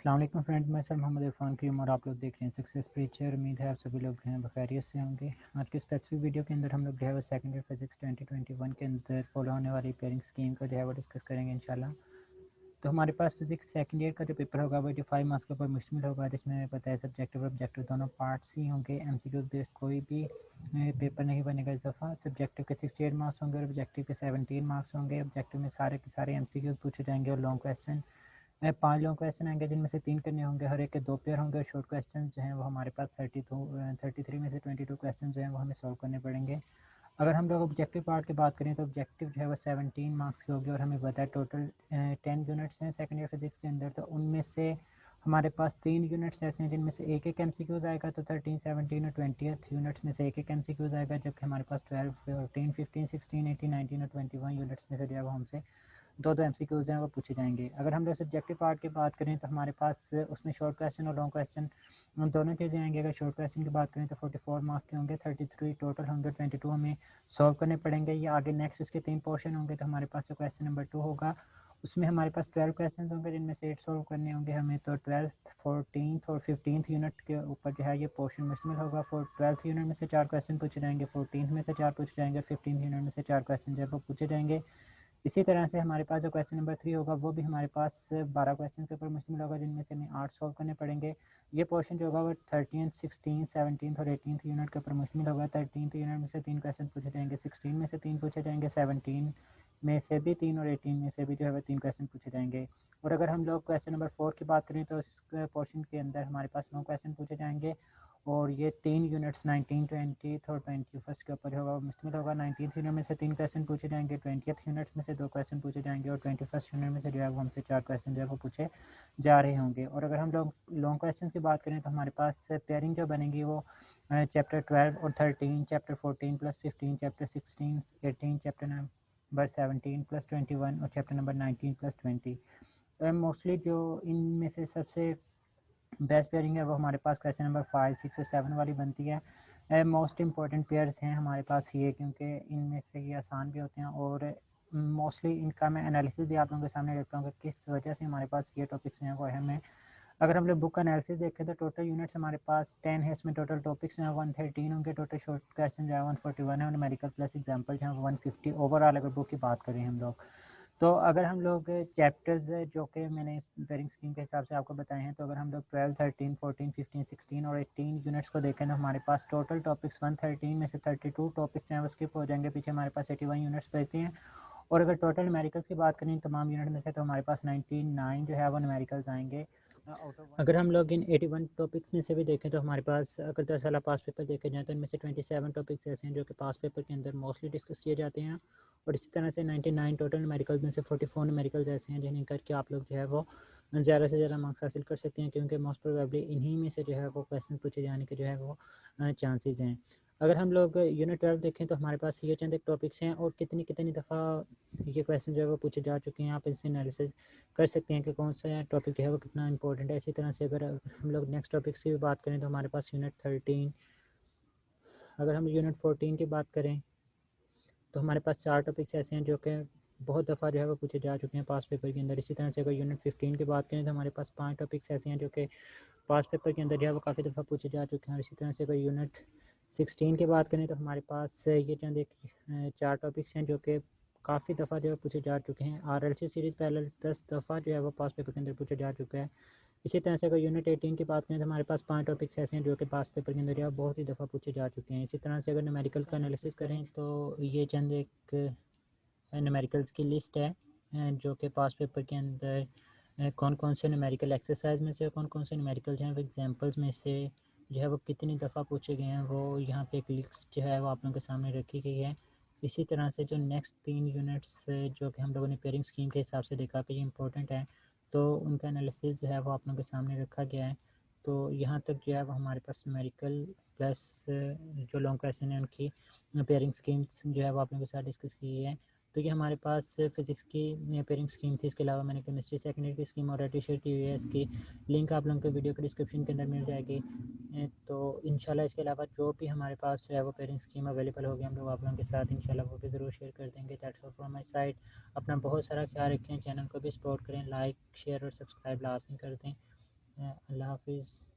अस्सलाम वालेकुम फ्रेंड, मैं सर मोहम्मद इरफान क्रीम और आप लोग देख रहे हैं सक्सेस प्रीचर। उम्मीद है आप सभी लोग जो हैं बखैरियत से होंगे। आज के स्पेसिफिक वीडियो के अंदर हम लोग जो है वो सेकंड ईयर फिजिक्स 2021 के अंदर फॉलो होने वाली पेयरिंग स्कीम का जो है वो डिस्कस करेंगे इंशाल्लाह। तो हमारे पास फिजिक्स सेकंड ईयर का जो पेपर होगा वो 85 मार्क्स के ऊपर मुश्तमिल होगा, जिसमें हमें पता है सब्जेक्टिव और ऑब्जेक्टिव दोनों पार्ट्स ही होंगे। एमसीक्यू बेस्ड कोई भी पेपर नहीं बनेगा इस दफ़ा। सब्जेक्टिव के 68 मार्क्स होंगे और ऑब्जेक्टिव के 17 मार्क्स होंगे। ऑब्जेक्टिव में सारे के सारे एमसीक्यू पूछे जाएंगे और लॉन्ग क्वेश्चन 5 लॉन्ग क्वेश्चन आएंगे, जिनमें से 3 करने होंगे, हर एक के 2 पेयर होंगे। और शॉर्ट क्वेश्चन जो हैं वो हमारे पास 33 में से 22 क्वेश्चन जो हैं वो हमें सॉल्व करने पड़ेंगे। अगर हम लोग ऑब्जेक्टिव पार्ट की बात करें तो ऑब्जेक्टिव जो है वो 17 मार्क्स की होगी और हमें पता है टोटल 10 यूनिट्स हैं सेकेंड ईयर फिजिक्स के अंदर। तो उनमें से हमारे पास 3 यूनिट्स ऐसे हैं जिनमें से एक एक एमसीक्यूज आएगा, तो 13, 17 और 20 यूनिट्स में से एक एक एमसीक्यूज आएगा, जबकि हमारे पास 12, 14, 15, 16, 18, 19 और 21 यूनिट्स में से जो है वो हमसे दो दो एमसीक्यूज हैं वो पूछे जाएंगे। अगर हम लोग सब्जेक्टिव पार्ट की बात करें तो हमारे पास उसमें शॉर्ट क्वेश्चन और लॉन्ग क्वेश्चन दोनों चीज़ें आएंगे। अगर शॉर्ट क्वेश्चन की बात करें तो 44 मार्क्स के होंगे, 33 टोटल होंगे, 22 हमें सॉल्व करने पड़ेंगे। ये आगे नेक्स्ट इसके 3 पोर्शन होंगे। तो हमारे पास जो क्वेश्चन नंबर 2 होगा उसमें हमारे पास 12 क्वेश्चन होंगे, जिनमें से 8 सॉल्व करने होंगे हमें। तो 12th, 14th और 15th यूनिट के ऊपर जो है ये पोर्शन मुश्तमिल होगा। 12th यूनिट में से 4 क्वेश्चन पूछे जाएंगे, 14th में से 4 पूछे जाएंगे, 15th यूनिट में से 4 क्वेश्चन जो है वो पूछे जाएंगे। इसी तरह से हमारे पास जो क्वेश्चन नंबर 3 होगा वो भी हमारे पास 12 क्वेश्चन के ऊपर मुश्तमिल होगा, जिनमें से हमें 8 सॉल्व करने पड़ेंगे। ये पोर्शन जो होगा वो 13, 16, 17 और 18 यूनिट के ऊपर मुश्तमिल होगा। 13 यूनिट में से 3 क्वेश्चन पूछे जाएंगे, 16 में से 3 पूछे जाएंगे, 17 में से भी 3 और 18 में से भी जो है वो 3 क्वेश्चन पूछे जाएंगे। और अगर हम लोग क्वेश्चन नंबर 4 की बात करें तो इस पोर्शन के अंदर हमारे पास 9 क्वेश्चन पूछे जाएंगे और ये 3 यूनिट्स 19, 20 और 21 के ऊपर होगा मुश्तमिल होगा। 19th यूनिट में से 3 क्वेश्चन पूछे जाएंगे, 20th यूनिट में से 2 क्वेश्चन पूछे जाएंगे और 21st यूनिट में से जो है वो हमसे 4 क्वेश्चन जो है वो पूछे जा रहे होंगे। और अगर हम लोग लॉन्ग क्वेश्चन की बात करें तो हमारे पास पेयरिंग जो बनेगी वो चैप्टर 12 और 13, chapter 14 plus 15, chapter 16, 18, chapter number 17 plus 21 और चैप्टर नंबर 19 प्लस 20। मोस्टली जो इनमें से सबसे बेस्ट पेयरिंग है वो हमारे पास क्वेश्चन नंबर 5, 6 और 7 वाली बनती है। मोस्ट इंपॉर्टेंट पेयर्स हैं हमारे पास ये, क्योंकि इनमें से ये आसान भी होते हैं और मोस्टली इनका मैं एनालिसिस भी आप लोगों के सामने रखता हूँ कि किस वजह से हमारे पास ये टॉपिक्स हैं वो अहम है। अगर हम लोग बुक का एनालिसिस देखें तो टोटल यूनिट्स हमारे पास 10 है, इसमें टोटल टॉपिक्स हैं 113 होंगे, टोटल शॉर्ट क्वेश्चन जो है 141 है और न्यूमेरिकल प्लस एग्जाम्पल जो है 150 ओवरऑल अगर बुक की बात करें हम लोग। तो अगर हम लोग चैप्टर्स जो कि मैंने पेयरिंग स्कीम के हिसाब से आपको बताए हैं, तो अगर हम लोग 12, 13, 14, 15, 16 और 18 यूनिट्स को देखें तो हमारे पास टोटल टॉपिक्स 113 में से 32 टॉपिक्स हैं वो स्किप हो जाएंगे, पीछे हमारे पास 81 यूनिट्स बचती हैं। और अगर टोटल न्यूमेरिकल्स की बात करें तमाम यूनिट में से तो हमारे पास 99 जो है वो न्यूमेरिकल्स आएंगे। अगर हम लोग इन 81 टॉपिक्स में से भी देखें तो हमारे पास अगर 10 साल पास पेपर देखे जाए तो इनमें से 27 टॉपिक्स ऐसे हैं जो कि पास पेपर के अंदर मोस्टली डिस्कस किए जाते हैं। और इसी तरह से 99 टोटल न्यूमेरिकल्स में से 44 न्यूमेरिकल्स ऐसे हैं जिन्हें करके आप लोग जो है वो ज़्यादा से ज़्यादा मार्क्स हासिल कर सकते हैं, क्योंकि मोस्ट प्रोबेबली इन्हीं में से जो है वो क्वेश्चन पूछे जाने के जो है वो चांसेस हैं। अगर हम लोग यूनिट 12 देखें तो हमारे पास ये चंद एक टॉपिक्स हैं और कितनी कितनी दफ़ा ये क्वेश्चन जो है वो पूछे जा चुके हैं। आप इनसे एनालिसिस कर सकते हैं कि कौन सा टॉपिक जो है वो कितना इंपॉर्टेंट है। इसी तरह से अगर हम लोग नेक्स्ट टॉपिक की भी बात करें तो हमारे पास यूनिट 13, अगर हम यूनिट 14 की बात करें तो हमारे पास 4 टॉपिक्स ऐसे हैं जो कि बहुत दफ़ा जो है वो पूछे जा चुके हैं पास पेपर के अंदर। इसी तरह से अगर यूनिट 15 की बात करें तो हमारे पास 5 टॉपिक्स ऐसे हैं जो कि पास पेपर के अंदर जो है वो काफ़ी दफ़ा पूछे जा चुके हैं। और इसी तरह से अगर यूनिट 16 की बात करें तो हमारे पास ये चंद एक 4 टॉपिक्स हैं जो कि काफ़ी दफ़ा जो है पूछे जा चुके हैं। RLC सीरीज़ पहले 10 दफ़ा जो है वो पास पेपर के अंदर पूछा जा चुका है। इसी तरह से अगर यूनिट 18 की बात करें तो हमारे पास 5 टॉपिक्स ऐसे हैं जो कि पास पेपर के अंदर जो है बहुत ही दफ़ा पूछे जा चुके हैं। इसी तरह से अगर न्यूमेरिकल का एनालिसिस करें तो ये चंद एक न्यूमेरिकल्स की लिस्ट है जो कि पास पेपर के अंदर कौन कौन से न्यूमेरिकल एक्सरसाइज में से कौन कौन से न्यूमेरिकल जो है वो एग्जाम्पल्स में से जो है वो कितनी दफ़ा पूछे गए हैं, वो यहाँ पे एक लिस्ट जो है वो आप लोगों के सामने रखी गई है। इसी तरह से जो नेक्स्ट 3 यूनिट्स जो कि हम लोगों ने पेयरिंग स्कीम के हिसाब से देखा कि ये इंपॉर्टेंट है, तो उनका एनालिसिस जो है वो आप लोगों के सामने रखा गया है। तो यहाँ तक जो है वो हमारे पास न्यूमेरिकल प्लस जो लॉन्ग क्वेश्चन है उनकी पेयरिंग स्कीम्स जो है वो आप लोगों के साथ डिस्कस की है। तो ये हमारे पास फिज़िक्स की पेयरिंग स्कीम थी। इसके अलावा मैंने केमिस्ट्री सेकेंड ईयर की स्कीम ऑलरेडी शेयर की हुई है, इसकी लिंक आप लोगों को वीडियो के डिस्क्रिप्शन के अंदर मिल जाएगी। तो इंशाल्लाह इसके अलावा जो भी हमारे पास जो है वो पेयरिंग स्कीम अवेलेबल होगी हम लोग आप लोगों के साथ इंशाल्लाह वो भी ज़रूर शेयर कर देंगे। That's all from my side. अपना बहुत सारा ख्याल रखें, चैनल को भी सपोर्ट करें, लाइक शेयर और सब्सक्राइब लाजमी कर दें। अल्लाह हाफिज़।